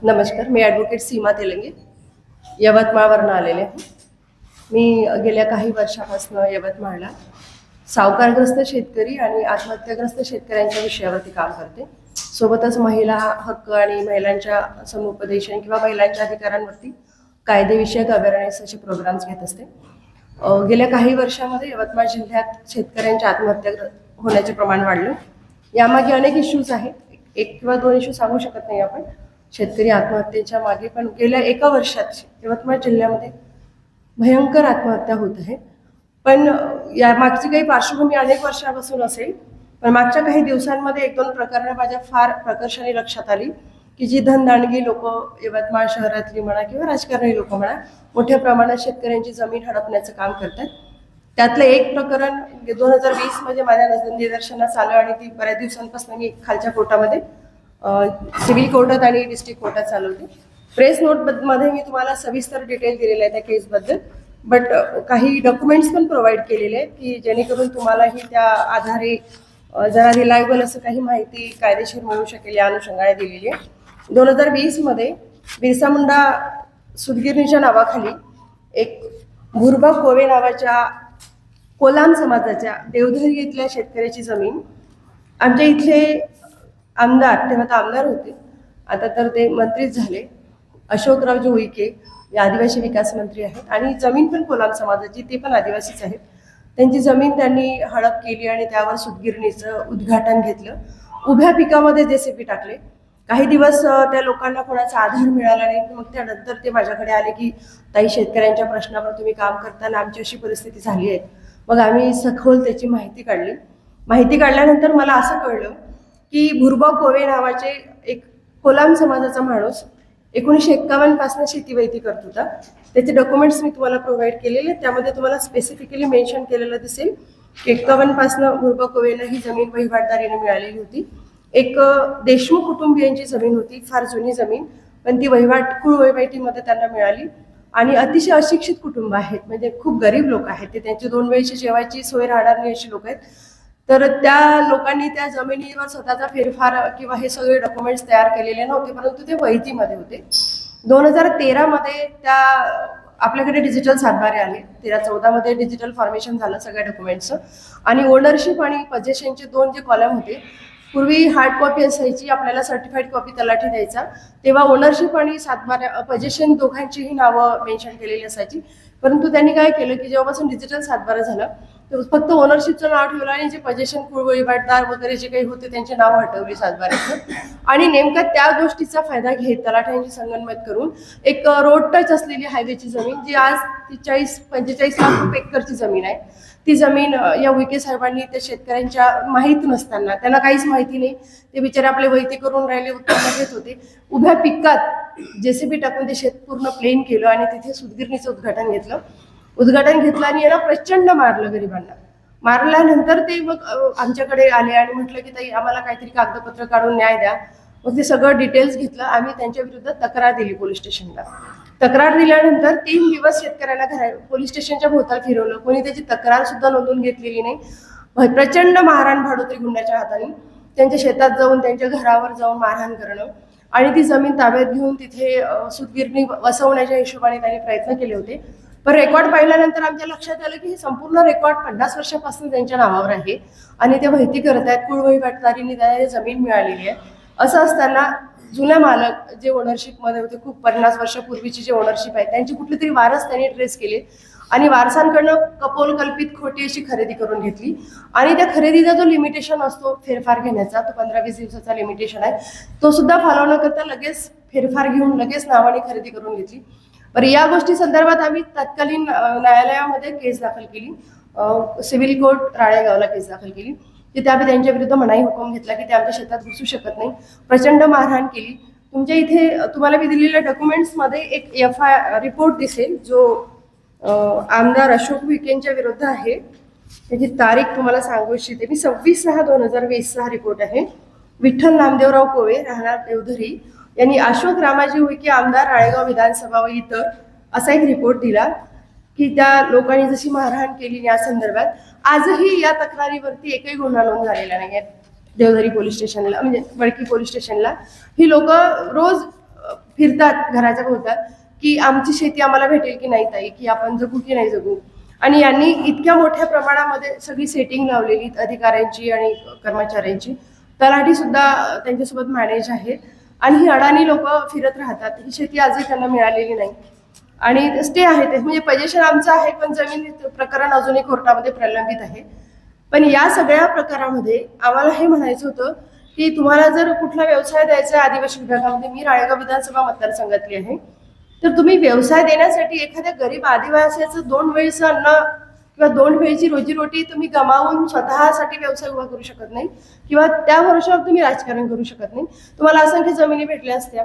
नमस्कार, मी ॲडव्होकेट सीमा तेलंगे यवतमाळवरून आलेले आहे. मी गेल्या काही वर्षापासून यवतमाळला सावकारग्रस्त शेतकरी आणि आत्महत्याग्रस्त शेतकऱ्यांच्या विषयावरती काम करते. सोबतच महिला हक्क आणि महिलांच्या समुपदेशन किंवा महिलांच्या अधिकारांवरती कायदेविषयक अवेअरनेस असे प्रोग्राम्स घेत असते. गेल्या काही वर्षामध्ये यवतमाळ जिल्ह्यात शेतकऱ्यांच्या आत्महत्या होण्याचे प्रमाण वाढलं. यामागे अनेक इश्यूज आहेत. एक किंवा दोन इश्यू सांगू शकत नाही आपण शेतकरी आत्महत्येच्या मागे, पण गेल्या एका वर्षात यवतमाळ जिल्ह्यामध्ये भयंकर आत्महत्या होत आहे. पण या मागची काही पार्श्वभूमी अनेक वर्षापासून असेल, पण मागच्या काही दिवसांमध्ये एक दोन प्रकरणं माझ्या फार प्रकर्षाने लक्षात आली की जी धनदांडगी लोक यवतमाळ शहरातली म्हणा किंवा राजकारणी लोक म्हणा मोठ्या प्रमाणात शेतकऱ्यांची जमीन हडपण्याचं काम करतात. त्यातलं एक प्रकरण 2020 मध्ये माझ्या निदर्शनास आलं आणि ती बऱ्याच दिवसांपासून मी खालच्या कोर्टामध्ये सिव्हिल कोर्टात आणि डिस्ट्रिक्ट कोर्टात चालवते. प्रेस नोटमध्ये मी तुम्हाला सविस्तर डिटेल दिलेलं आहे त्या केसबद्दल, बट काही डॉक्युमेंट्स पण प्रोव्हाइड केलेले आहेत की जेणेकरून तुम्हालाही त्या आधारे जरा रिलायबल असं काही माहिती कायदेशीर मिळू शकेल या अनुषंगाने दिलेली आहे. 2020 मध्ये बिरसा मुंडा सुतगिरणीच्या नावाखाली एक भुरबा कोवे नावाच्या कोलाम समाजाच्या देवधरी इथल्या शेतकऱ्याची जमीन आमच्या इथले आमदार, तेव्हा तर आमदार होते, आता तर ते मंत्रीच झाले, अशोकरावजी उईके हे आदिवासी विकास मंत्री आहेत आणि जमीन पण कोलाम समाजाची, ते पण आदिवासीच आहेत. त्यांची जमीन त्यांनी हडप केली आणि त्यावर सुतगिरणीचं उद्घाटन घेतलं. उभ्या पिकामध्ये JCB टाकले. काही दिवस त्या लोकांना कोणाचा आधार मिळाला नाही. मग त्यानंतर ते माझ्याकडे आले की ताई, शेतकऱ्यांच्या प्रश्नावर तुम्ही काम करताना आमची अशी परिस्थिती झाली आहे. मग आम्ही सखोल त्याची माहिती काढली. माहिती काढल्यानंतर मला असं कळलं की भुरबा कोवे नावाचे एक कोलाम समाजाचा माणूस 1951 पासून शेतीवैती करत होता. त्याचे डॉक्युमेंट्स मी तुम्हाला प्रोव्हाइड केलेले. त्यामध्ये तुम्हाला स्पेसिफिकली मेन्शन केलेलं दिसेल की 51 पासून भुरबा कोवेला ही जमीन वहिवाटदारीने मिळालेली होती. एक देशमुख कुटुंबियांची जमीन होती, फार जुनी जमीन, पण ती कुळवहिवाटीमध्ये त्यांना मिळाली. आणि अतिशय अशिक्षित कुटुंब आहेत, म्हणजे खूप गरीब लोक आहेत ते, त्यांची 2 वेळची जेवायची सोय राहणार नाही अशी लोक आहेत. तर त्या लोकांनी त्या जमिनीवर स्वतःचा फेरफार किंवा हे सगळे डॉक्युमेंट्स तयार केलेले नव्हते, परंतु ते वैतीमध्ये होते. 2013 मध्ये त्या आपल्याकडे डिजिटल सातबारे आले. 13-14 मध्ये डिजिटल फॉर्मेशन झालं सगळ्या डॉक्युमेंट्सचं. आणि ओनरशिप आणि पजेशनचे 2 जे कॉलम होते, पूर्वी हार्ड कॉपी असायची, आपल्याला सर्टिफाईड कॉपी तलाठी द्यायचा, तेव्हा ओनरशिप आणि सातबारा पजेशन दोघांचीही नावं मेन्शन केलेली असायची. परंतु त्यांनी काय केलं की जेव्हापासून डिजिटल सातबारा झालं तर फक्त ओनरशिपचं नाव ठेवलं आणि जे पजेशन कुळवहिवाटदार वगैरे जे काही होते त्यांचे नाव हटवली सातबाऱ्याचं. आणि नेमका त्या गोष्टीचा फायदा घेत तलाठ्यांची संगनमत करून एक रोड टच असलेली हायवेची जमीन, जी आज 40-45 लाख रुपये एकरची जमीन आहे, ती जमीन या उईके साहेबांनी त्या शेतकऱ्यांच्या माहीत नसताना, त्यांना काहीच माहिती नाही, ते बिचारे आपले वैती करून राहिले, उत्पन्न घेत होते. उभ्या पिकात JCB टाकून ते शेत पूर्ण प्लेन केलं आणि तिथे सुतगिरणीचं उद्घाटन घेतलं आणि याला प्रचंड मारलं. गरिबांना मारल्यानंतर ते मग आमच्याकडे आले आणि म्हटलं की ताई, आम्हाला काहीतरी कागदपत्र काढून न्याय द्या. मग ते सगळं डिटेल्स घेतलं. आम्ही त्यांच्या विरुद्ध तक्रार दिली पोलीस स्टेशनला. तक्रार दिल्यानंतर 3 दिवस शेतकऱ्यांना पोलीस स्टेशनच्या भोवताल फिरवलं. कोणी त्याची तक्रार सुद्धा नोंदवून घेतलेली नाही. प्रचंड मारहाण भाडोत्री गुंडाच्या हाताने त्यांच्या शेतात जाऊन, त्यांच्या घरावर जाऊन मारहाण करणं आणि ती जमीन ताब्यात घेऊन तिथे सुतगिरणी वसवण्याच्या हिशोबाने त्यांनी प्रयत्न केले होते. पण रेकॉर्ड पाहिल्यानंतर आमच्या लक्षात आलं की हे संपूर्ण रेकॉर्ड 50 वर्षापासून त्यांच्या नावावर आहे आणि ते माहिती करत आहेत, कुळवहिवाटदारीने त्यांना जमीन मिळालेली आहे. असं असताना जुना मालक जे ओनरशिपमध्ये होते, खूप 50 वर्षापूर्वीची जे ओनरशिप आहे, त्यांची कुठली तरी वारस त्यांनी ट्रेस केले आणि वारसांकडनं कपोल कल्पित खोटी अशी खरेदी करून घेतली. आणि त्या खरेदीचा जो लिमिटेशन असतो फेरफार घेण्याचा, तो 15-20 दिवसाचा लिमिटेशन आहे, तो सुद्धा फॉलो न करता लगेच फेरफार घेऊन लगेच नावाने खरेदी करून घेतली. बरं, या गोष्टी संदर्भात आम्ही तत्कालीन न्यायालयामध्ये केस दाखल केली. सिव्हिल कोर्ट राळेगावला केस दाखल केली. तिथे आम्ही त्यांच्या विरुद्ध मनाई हुकूम घेतला की ते आमच्या शेतात घुसू शकत नाही. प्रचंड मारहाण केली. तुमच्या इथे तुम्हाला मी दिलेल्या डॉक्युमेंट्समध्ये एक FIR रिपोर्ट दिसेल, जो आमदार अशोक उईकेंच्या विरुद्ध आहे. त्याची तारीख तुम्हाला सांगू इच्छिते मी. 26/6/2020 हा रिपोर्ट आहे. विठ्ठल नामदेवराव कोवे, राहणार देवधरी, यांनी अशोक रामाजी उईके, आमदार, राळेगाव विधानसभा व इतर, असा एक रिपोर्ट दिला की त्या लोकांनी जशी मारहाण केली या संदर्भात आजही या तक्रारीवरती एकही गुन्हा नोंद झालेला नाही आहे देवधरी पोलीस स्टेशनला, म्हणजे वडकी पोलीस स्टेशनला. ही लोक रोज फिरतात घराच्या भोवतात की आमची शेती आम्हाला भेटेल की नाही ताई, की आपण जगू की नाही जगू. आणि यांनी इतक्या मोठ्या प्रमाणामध्ये सगळी सेटिंग लावलेली अधिकाऱ्यांची आणि कर्मचाऱ्यांची. तलाठी सुद्धा त्यांच्यासोबत मॅनेज आहे आणि ही अडाणी लोक फिरत राहतात. ही शेती आजही त्यांना मिळालेली नाही आणि स्टे आहे ते, म्हणजे पोझिशन आमचं आहे पण जमीन प्रकरण अजूनही कोर्टामध्ये प्रलंबित आहे. पण या सगळ्या प्रकारामध्ये आम्हाला हे म्हणायचं होतं की तुम्हाला जर कुठला व्यवसाय द्यायचा आहे आदिवासी विभागामध्ये, मी राळेगाव विधानसभा मतदारसंघातली आहे, तर तुम्ही व्यवसाय देण्यासाठी एखाद्या गरीब आदिवासीचं 2 वेळचं अन्न किंवा 2 वेळची रोजीरोटी तुम्ही गमावून स्वतःसाठी व्यवसाय उभा करू शकत नाही किंवा त्या वर्षावर तुम्ही राजकारण करू शकत नाही. तुम्हाला असंख्य जमिनी भेटल्या असत्या.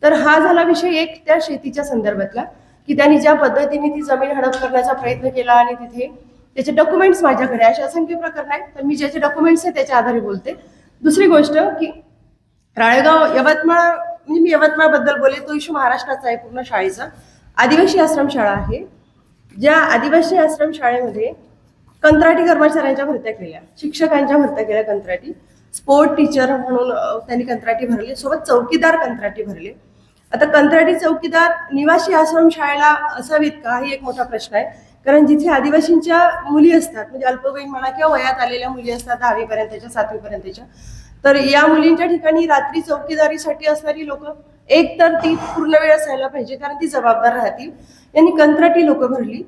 तर हा झाला विषय एक त्या शेतीच्या संदर्भातला, की त्यांनी ज्या पद्धतीने ती जमीन हडप करण्याचा प्रयत्न केला आणि तिथे त्याचे डॉक्युमेंट्स माझ्याकडे असे असंख्य प्रकरण आहेत, तर मी ज्याचे डॉक्युमेंट्स आहेत त्याच्या आधारे बोलते. दुसरी गोष्ट की राळेगाव यवतमाळ, म्हणजे मी यवतमाळबद्दल बोले, तो इशू महाराष्ट्राचा आहे पूर्ण शाळेचा. आदिवासी आश्रमशाळा आहे, ज्या आदिवासी आश्रमशाळेमध्ये कंत्राटी कर्मचाऱ्यांच्या भरत्या केल्या, शिक्षकांच्या भरत्या केल्या कंत्राटी, स्पोर्ट टीचर म्हणून त्यांनी कंत्राटी भरले, सोबत चौकीदार कंत्राटी भरले. आता कंत्राटी चौकीदार निवासी आश्रमशाळेला असावीत का, ही एक मोठा प्रश्न आहे. कारण जिथे आदिवासींच्या मुली असतात, म्हणजे अल्पवयीन म्हणा किंवा वयात आलेल्या मुली असतात 10वी पर्यंतच्या 7वी पर्यंतच्या, तर या मुलींच्या ठिकाणी रात्री चौकीदारीसाठी असणारी लोक एक तर ती पूर्ण वेळ असायला पाहिजे, कारण ती जबाबदार राहतील. यांनी कंत्राटी लोक भरली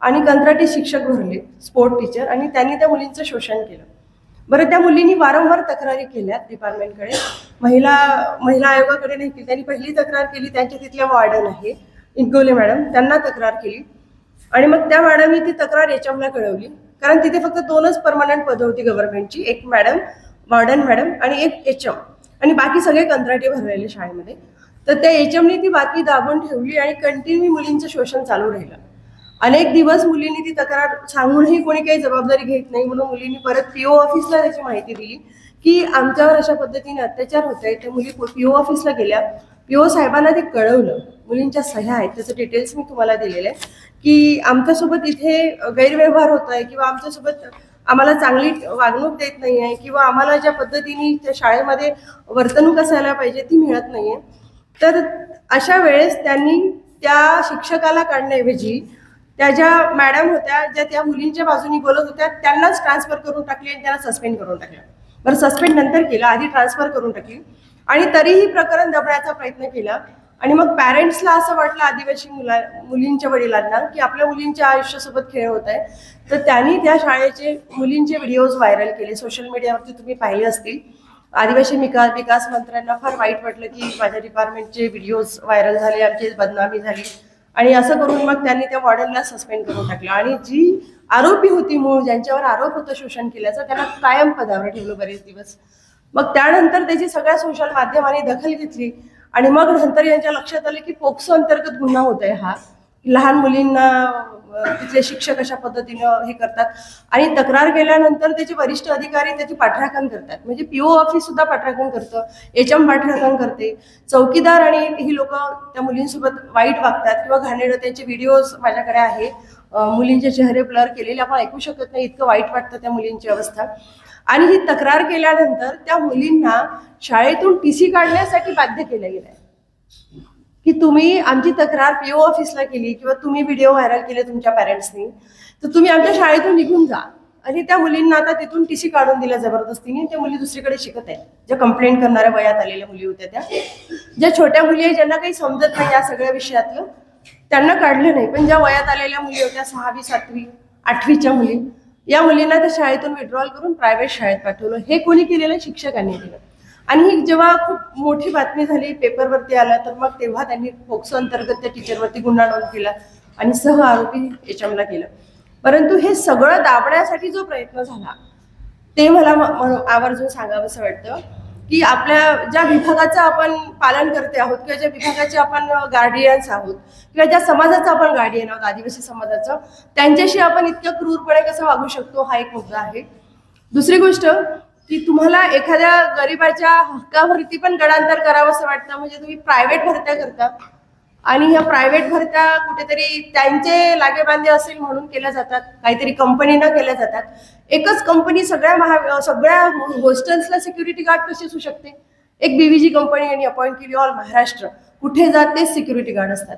आणि कंत्राटी शिक्षक भरले, स्पोर्ट टीचर, आणि त्यांनी त्या मुलींचं शोषण केलं. बरं, त्या मुलींनी वारंवार तक्रारी केल्या डिपार्टमेंटकडे, महिला आयोगाकडे नाही केली. त्यांनी पहिली तक्रार केली त्यांच्या तिथल्या वॉर्डन आहे इंगोले मॅडम, त्यांना तक्रार केली आणि मग त्या मॅडमनी ती तक्रार HMला कळवली. कारण तिथे फक्त 2च परमनंट पदं होती गव्हर्नमेंटची, एक मॅडम वॉर्डन मॅडम आणि एक HM, आणि बाकी सगळे कंत्राटी भरलेले शाळेमध्ये. तर त्या HMने ती बातमी दाबून ठेवली आणि कंटिन्यू मुलींचं शोषण चालू राहिलं. अनेक दिवस मुलींनी ती तक्रार सांगूनही कोणी काही जबाबदारी घेत नाही, म्हणून मुलींनी परत PO ऑफिसला त्याची माहिती दिली की आमच्यावर अशा पद्धतीने अत्याचार होत आहे. त्या मुली PO ऑफिसला गेल्या, PO साहेबांना ते कळवलं, मुलींच्या सह्या आहेत, त्याचं डिटेल्स मी तुम्हाला दिलेले आहे की आमच्यासोबत इथे गैरव्यवहार होत आहे किंवा आमच्यासोबत आम्हाला चांगली वागणूक देत नाही आहे किंवा आम्हाला ज्या पद्धतीने त्या शाळेमध्ये वर्तणूक असायला पाहिजे ती मिळत नाही आहे. तर अशा वेळेस त्यांनी त्या शिक्षकाला काढण्याऐवजी त्या ज्या मॅडम होत्या, ज्या त्या मुलींच्या बाजूनी बोलत होत्या, त्यांनाच ट्रान्सफर करून टाकली आणि त्यांना सस्पेंड करून टाकलं. बरं, सस्पेंड नंतर केलं, आधी ट्रान्सफर करून टाकली आणि तरीही प्रकरण दबण्याचा प्रयत्न केला. आणि मग पॅरेंट्सला असं वाटलं, आदिवासी मुलींच्या वडिलांना, की आपल्या मुलींच्या आयुष्यासोबत खेळ होत आहे. तर त्यांनी त्या शाळेचे मुलींचे व्हिडिओज व्हायरल केले, सोशल मीडियावरती तुम्ही पाहिले असतील. आदिवासी विकास मंत्र्यांना फार वाईट वाटलं की माझ्या डिपार्टमेंटचे व्हिडिओज व्हायरल झाले, आमची बदनामी झाली, आणि असं करून मग त्यांनी त्या वॉर्डनला सस्पेंड करून टाकलं. आणि जी आरोपी होती मूळ, ज्यांच्यावर आरोप होता शोषण केल्याचा, त्यांना कायम पदावर ठेवलं बरेच दिवस. मग त्यानंतर त्याची सगळ्या सोशल माध्यमांनी दखल घेतली आणि मग नंतर यांच्या लक्षात आलं की पोक्सो अंतर्गत गुन्हा होत आहे हा, लहान मुलींना तिथले शिक्षक अशा पद्धतीनं हे करतात. आणि तक्रार केल्यानंतर त्याचे वरिष्ठ अधिकारी त्याची पाठराखण करतात, म्हणजे PO ऑफिस सुद्धा पाठराखण करतं, HM पाठराखण करते, चौकीदार आणि ही लोक त्या मुलींसोबत वाईट वागतात किंवा घाणेरडं. त्यांचे व्हिडिओज माझ्याकडे आहे, मुलींचे चेहरे ब्लर केलेले, आपण ऐकू शकत नाही, इतकं वाईट वाटतं त्या मुलींची अवस्था. आणि ही तक्रार केल्यानंतर त्या मुलींना शाळेतून TC काढण्यासाठी बाध्य केलं गेलं आहे की तुम्ही आमची तक्रार PO ऑफिसला केली किंवा तुम्ही व्हिडिओ व्हायरल केले तुमच्या पॅरेंट्सनी, तर तुम्ही आमच्या शाळेतून निघून जा. आणि त्या मुलींना आता तिथून TC काढून दिल्या जबरदस्तीने. त्या मुली दुसरीकडे शिकत आहेत, ज्या कंप्लेंट करणाऱ्या वयात आलेल्या मुली होत्या, त्या ज्या छोट्या मुली आहेत, ज्यांना काही समजत नाही या सगळ्या विषयातलं, त्यांना काढलं नाही. पण ज्या वयात आलेल्या मुली होत्या, 6वी 7वी 8वीच्या मुली, या मुलींना त्या शाळेतून विड्रॉल करून प्रायव्हेट शाळेत पाठवलं. हे कोणी केलेलं? शिक्षकांनी केलं. आणि ही जेव्हा खूप मोठी बातमी झाली, पेपरवरती आला, तर मग तेव्हा त्यांनी पोक्सो अंतर्गत त्या टीचरवरती गुन्हा नोंद केला आणि सह आरोपी HMला केलं. परंतु हे सगळं दाबण्यासाठी जो प्रयत्न झाला ते मला आवर्जून सांगावंसं वाटतं की आपल्या ज्या विभागाचं आपण पालन करते आहोत किंवा ज्या विभागाचे आपण गार्डियन्स आहोत किंवा ज्या समाजाचं आपण गार्डियन आहोत, आदिवासी समाजाचं, त्यांच्याशी आपण इतक्या क्रूरपणे कसं वागू शकतो, हा एक मुद्दा आहे. दुसरी गोष्ट की तुम्हाला एखाद्या गरिबाच्या हक्कावरती पण गडांतर करावंसं वाटतं, म्हणजे तुम्ही प्रायव्हेट भरत्या करता आणि ह्या प्रायव्हेट भरत्या कुठेतरी त्यांचे लागेबांधे असेल म्हणून केल्या जातात, काहीतरी कंपनीनं केल्या जातात. एकच कंपनी सगळ्या हॉस्टेल्सला सिक्युरिटी गार्ड कशी असू शकते? एक BVG कंपनी यांनी अपॉइंट केली ऑल महाराष्ट्र, कुठे जात ते सिक्युरिटी गार्ड असतात.